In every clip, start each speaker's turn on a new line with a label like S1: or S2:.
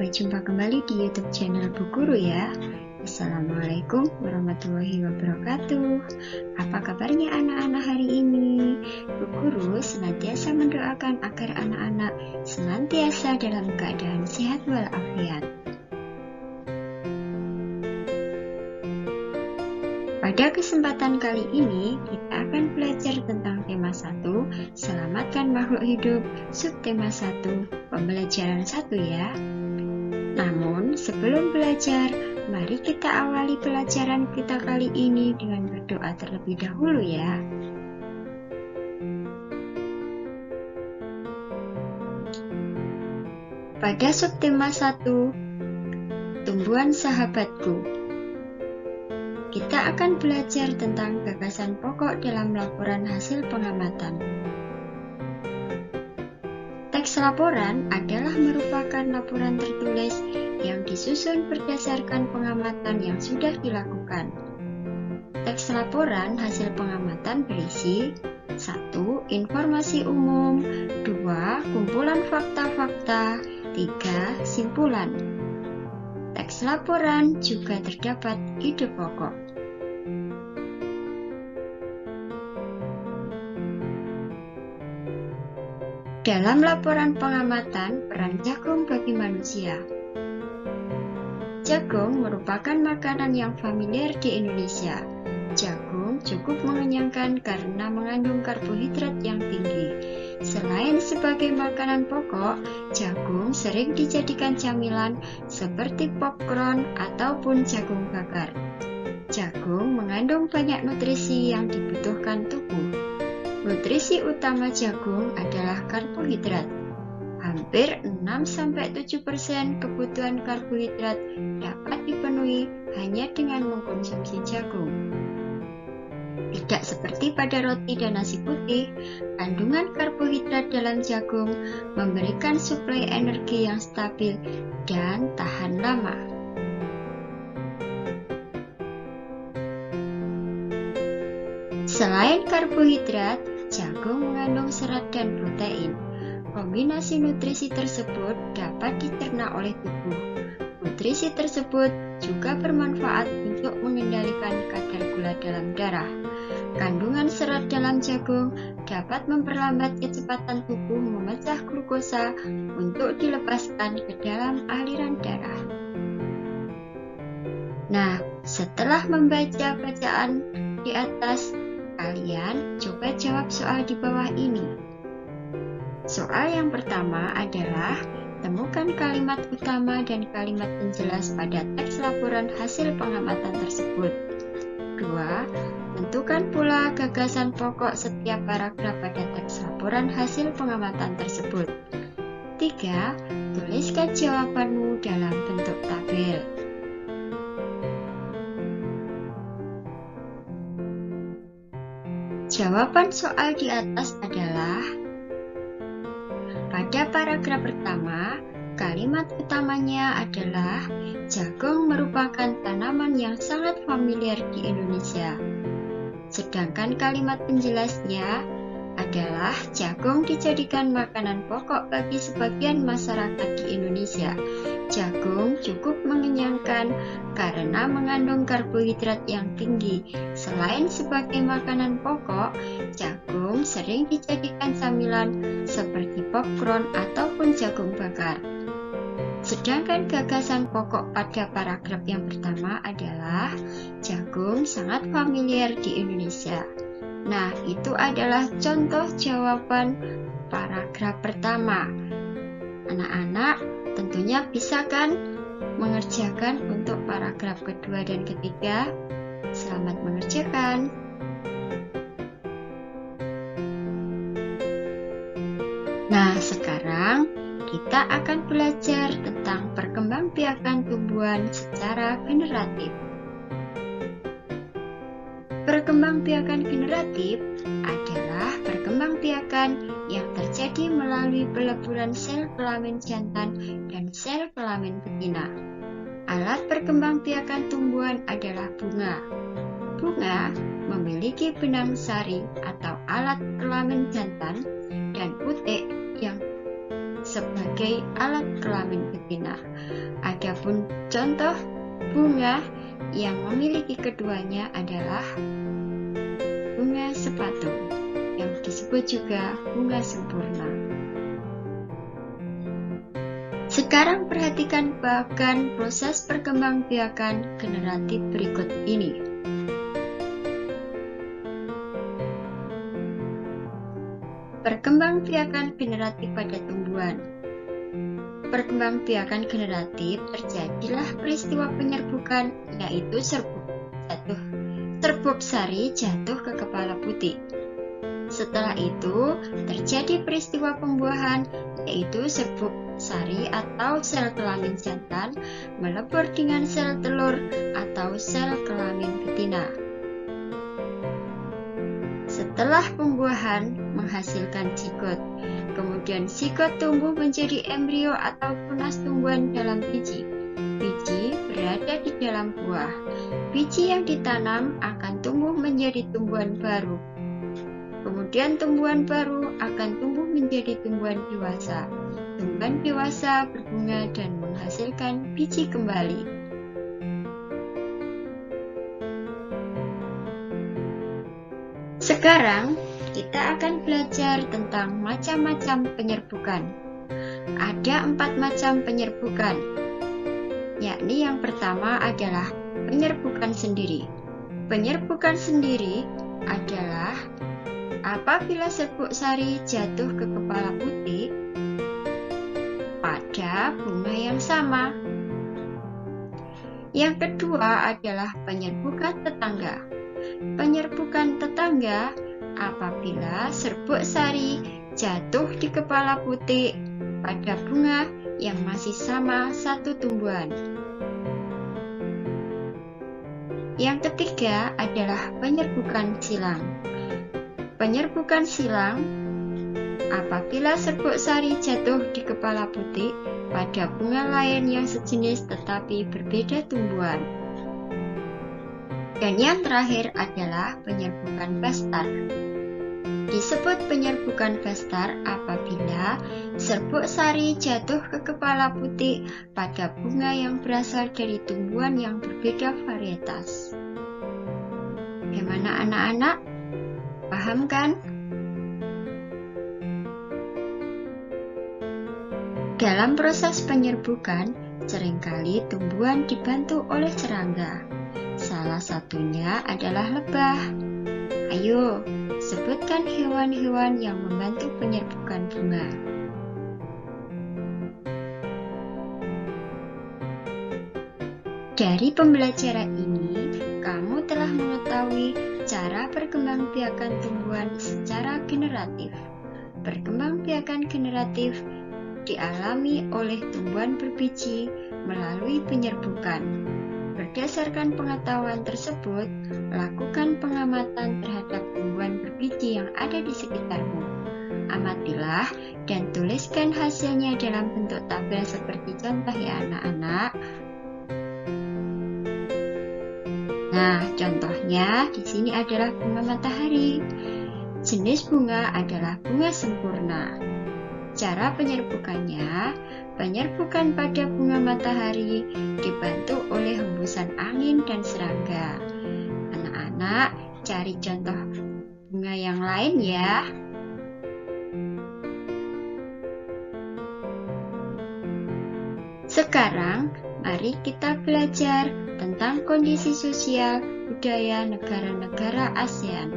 S1: sampai jumpa kembali di YouTube channel Bu Guru ya. Assalamualaikum warahmatullahi wabarakatuh. Apa kabarnya anak-anak hari ini? Bu Guru senantiasa mendoakan agar anak-anak senantiasa dalam keadaan sehat walafiat. Pada kesempatan kali ini, kita akan belajar tentang tema 1, Selamatkan Makhluk Hidup, subtema 1, pembelajaran 1 ya. Namun, sebelum belajar, mari kita awali pelajaran kita kali ini dengan berdoa terlebih dahulu ya. Pada subtema 1, tumbuhan sahabatku, kita akan belajar tentang gagasan pokok dalam laporan hasil pengamatan. Teks laporan adalah merupakan laporan tertulis yang disusun berdasarkan pengamatan yang sudah dilakukan. Teks laporan hasil pengamatan berisi 1. Informasi umum, 2. Kumpulan fakta-fakta, 3. Simpulan. Teks laporan juga terdapat ide pokok. Dalam laporan pengamatan, peran jagung bagi manusia. Jagung merupakan makanan yang familiar di Indonesia. Jagung cukup mengenyangkan karena mengandung karbohidrat yang tinggi. Selain sebagai makanan pokok, jagung sering dijadikan camilan seperti popcorn ataupun jagung bakar. Jagung mengandung banyak nutrisi yang dibutuhkan tubuh. Nutrisi utama jagung adalah karbohidrat. Hampir 6-7% kebutuhan karbohidrat dapat dipenuhi hanya dengan mengkonsumsi jagung. Tidak seperti pada roti dan nasi putih, kandungan karbohidrat dalam jagung memberikan suplai energi yang stabil dan tahan lama. Selain karbohidrat, jagung mengandung serat dan protein. Kombinasi nutrisi tersebut dapat dicerna oleh tubuh. Nutrisi tersebut juga bermanfaat untuk mengendalikan kadar gula dalam darah. Kandungan serat dalam jagung dapat memperlambat kecepatan tubuh memecah glukosa untuk dilepaskan ke dalam aliran darah. Nah, setelah membaca bacaan di atas, kalian coba jawab soal di bawah ini. Soal yang pertama adalah temukan kalimat utama dan kalimat penjelas pada teks laporan hasil pengamatan tersebut. 2. Tentukan pula gagasan pokok setiap paragraf pada teks laporan hasil pengamatan tersebut. 3. Tuliskan jawabanmu dalam bentuk tabel. Jawaban soal di atas adalah: pada paragraf pertama, kalimat utamanya adalah jagung merupakan tanaman yang sangat familiar di Indonesia. Sedangkan kalimat penjelasnya adalah jagung dijadikan makanan pokok bagi sebagian masyarakat di Indonesia. Jagung cukup mengenyangkan karena mengandung karbohidrat yang tinggi. Selain sebagai makanan pokok, jagung sering dijadikan camilan seperti popcorn ataupun jagung bakar. Sedangkan gagasan pokok pada paragraf yang pertama adalah jagung sangat familiar di Indonesia. Nah, itu adalah contoh jawaban paragraf pertama. Anak-anak tentunya bisa kan mengerjakan untuk paragraf kedua dan ketiga. Selamat mengerjakan. Nah, sekarang kita akan belajar tentang perkembangbiakan tumbuhan secara generatif. Perkembangbiakan generatif adalah perkembangbiakan yang terjadi melalui peleburan sel kelamin jantan dan sel kelamin betina. Alat perkembangbiakan tumbuhan adalah bunga. Bunga memiliki benang sari atau alat kelamin jantan dan putik yang sebagai alat kelamin betina. Adapun contoh bunga yang memiliki keduanya adalah bunga sepatu, yang disebut juga bunga sempurna. Sekarang perhatikan bagian proses perkembangbiakan generatif berikut ini. Perkembangbiakan generatif pada tumbuhan. Perkembangbiakan generatif terjadilah peristiwa penyerbukan, yaitu serbuk sari jatuh ke kepala putih. Setelah itu terjadi peristiwa pembuahan, yaitu serbuk sari atau sel kelamin jantan melebur dengan sel telur atau sel kelamin betina. Setelah pembuahan menghasilkan zigot, kemudian zigot tumbuh menjadi embrio atau tunas tumbuhan dalam biji. Biji berada di dalam buah. Biji yang ditanam akan tumbuh menjadi tumbuhan baru. Kemudian tumbuhan baru akan tumbuh menjadi tumbuhan dewasa. Tumbuhan dewasa berbunga dan menghasilkan biji kembali. Sekarang kita akan belajar tentang macam-macam penyerbukan. Ada 4 macam penyerbukan, yakni yang pertama adalah penyerbukan sendiri. Penyerbukan sendiri adalah apabila serbuk sari jatuh ke kepala putih pada bunga yang sama. Yang kedua adalah penyerbukan tetangga. Penyerbukan tetangga apabila serbuk sari jatuh di kepala putih pada bunga yang masih sama satu tumbuhan. Yang ketiga adalah penyerbukan silang. Penyerbukan silang apabila serbuk sari jatuh di kepala putih pada bunga lain yang sejenis tetapi berbeda tumbuhan. Dan yang terakhir adalah penyerbukan bastar. Disebut penyerbukan bastar apabila serbuk sari jatuh ke kepala putih pada bunga yang berasal dari tumbuhan yang berbeda varietas. Bagaimana anak-anak? Paham kan? Dalam proses penyerbukan, seringkali tumbuhan dibantu oleh serangga. Salah satunya adalah lebah. Ayo, sebutkan hewan-hewan yang membantu penyerbukan bunga. Dari pembelajaran ini, kamu telah mengetahui cara perkembangbiakan tumbuhan secara generatif. Perkembangbiakan generatif dialami oleh tumbuhan berbiji melalui penyerbukan. Berdasarkan pengetahuan tersebut, lakukan pengamatan terhadap tumbuhan berbiji yang ada di sekitarmu. Amatilah dan tuliskan hasilnya dalam bentuk tabel seperti contoh ya anak-anak. Nah, contohnya di sini adalah bunga matahari. Jenis bunga adalah bunga sempurna. Cara penyerbukannya, penyerbukan pada bunga matahari dibantu oleh hembusan angin dan serangga. Anak-anak, cari contoh bunga yang lain ya. Sekarang, mari kita belajar tentang kondisi sosial budaya negara-negara ASEAN.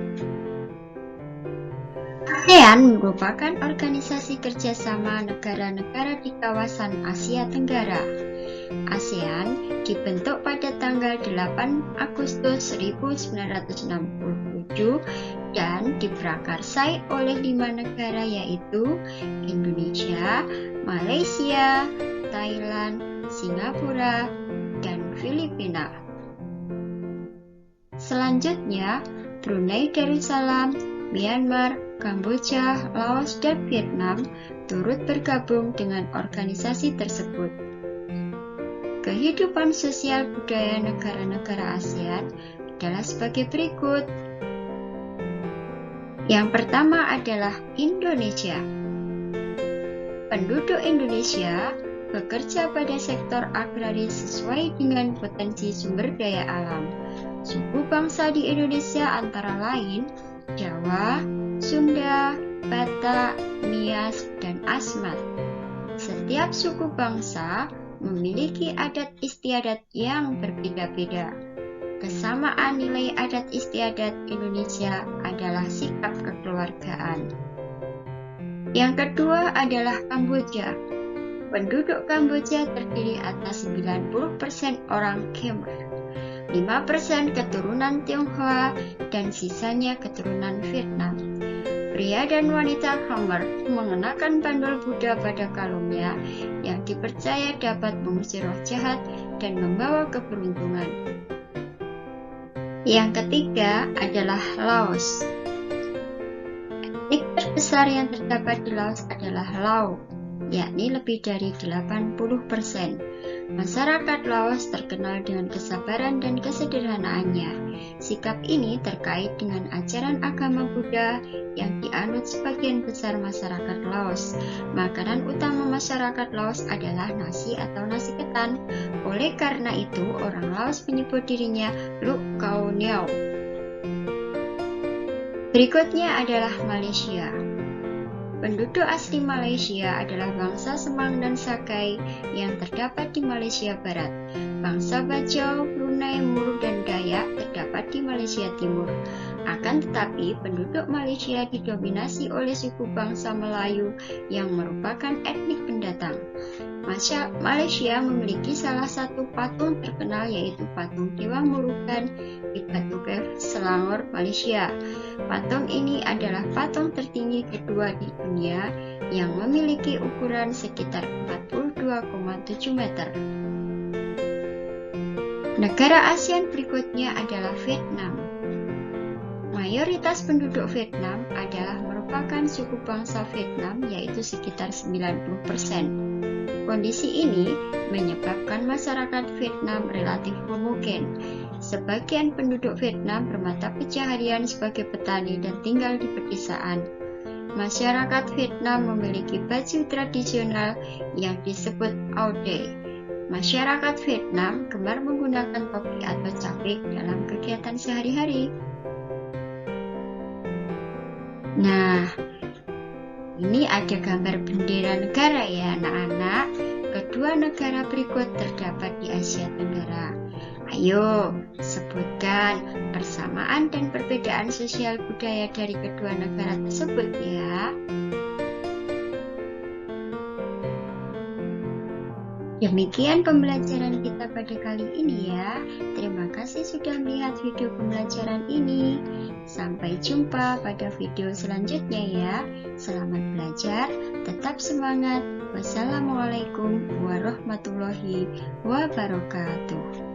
S1: ASEAN merupakan organisasi kerjasama negara-negara di kawasan Asia Tenggara. ASEAN dibentuk pada tanggal 8 Agustus 1967 dan diprakarsai oleh 5 negara yaitu Indonesia, Malaysia, Thailand, Singapura, dan Filipina. Selanjutnya, Brunei Darussalam, Myanmar, Kamboja, Laos, dan Vietnam turut bergabung dengan organisasi tersebut. Kehidupan sosial budaya negara-negara ASEAN adalah sebagai berikut. Yang pertama adalah Indonesia. Penduduk Indonesia bekerja pada sektor agraris sesuai dengan potensi sumber daya alam. Suku bangsa di Indonesia antara lain Jawa, Sunda, Batak, Nias, dan Asmat. Setiap suku bangsa memiliki adat istiadat yang berbeda-beda. Kesamaan nilai adat istiadat Indonesia adalah sikap kekeluargaan. Yang kedua adalah Kamboja. Penduduk Kamboja terdiri atas 90% orang Khmer, 5% keturunan Tionghoa, dan sisanya keturunan Vietnam. Pria dan wanita Khmer mengenakan bandul Buddha pada kalungnya yang dipercaya dapat mengusir roh jahat dan membawa keberuntungan. Yang ketiga adalah Laos. Etnik terbesar yang terdapat di Laos adalah Lao, yakni lebih dari 80%. Masyarakat Laos terkenal dengan kesabaran dan kesederhanaannya. Sikap ini terkait dengan ajaran agama Buddha yang dianut sebagian besar masyarakat Laos. Makanan utama masyarakat Laos adalah nasi atau nasi ketan. Oleh karena itu, orang Laos menyebut dirinya Luk Khao Niao. Berikutnya adalah Malaysia. Penduduk asli Malaysia adalah bangsa Semang dan Sakai yang terdapat di Malaysia Barat. Bangsa Bajau, Brunei, Muru, dan Dayak terdapat di Malaysia Timur. Akan tetapi, penduduk Malaysia didominasi oleh suku bangsa Melayu yang merupakan etnik pendatang. Malaysia memiliki salah satu patung terkenal yaitu patung Dewa Murugan di Batu Cave, Selangor, Malaysia. Patung ini adalah patung tertinggi kedua di dunia yang memiliki ukuran sekitar 42,7 meter. Negara ASEAN berikutnya adalah Vietnam. Mayoritas penduduk Vietnam adalah merupakan suku bangsa Vietnam yaitu sekitar 90%. Kondisi ini menyebabkan masyarakat Vietnam relatif homogen. Sebagian penduduk Vietnam bermata pencaharian sebagai petani dan tinggal di pedesaan. Masyarakat Vietnam memiliki baju tradisional yang disebut Áo Dê. Masyarakat Vietnam gemar menggunakan topi atau capik dalam kegiatan sehari-hari. Nah, ini ada gambar bendera negara ya anak-anak. Kedua negara berikut terdapat di Asia Tenggara. Ayo, sebutkan persamaan dan perbedaan sosial budaya dari kedua negara tersebut ya. Demikian pembelajaran kita pada kali ini ya. Terima kasih sudah melihat video pembelajaran ini. Sampai jumpa pada video selanjutnya ya. Selamat belajar, tetap semangat. Wassalamualaikum warahmatullahi wabarakatuh.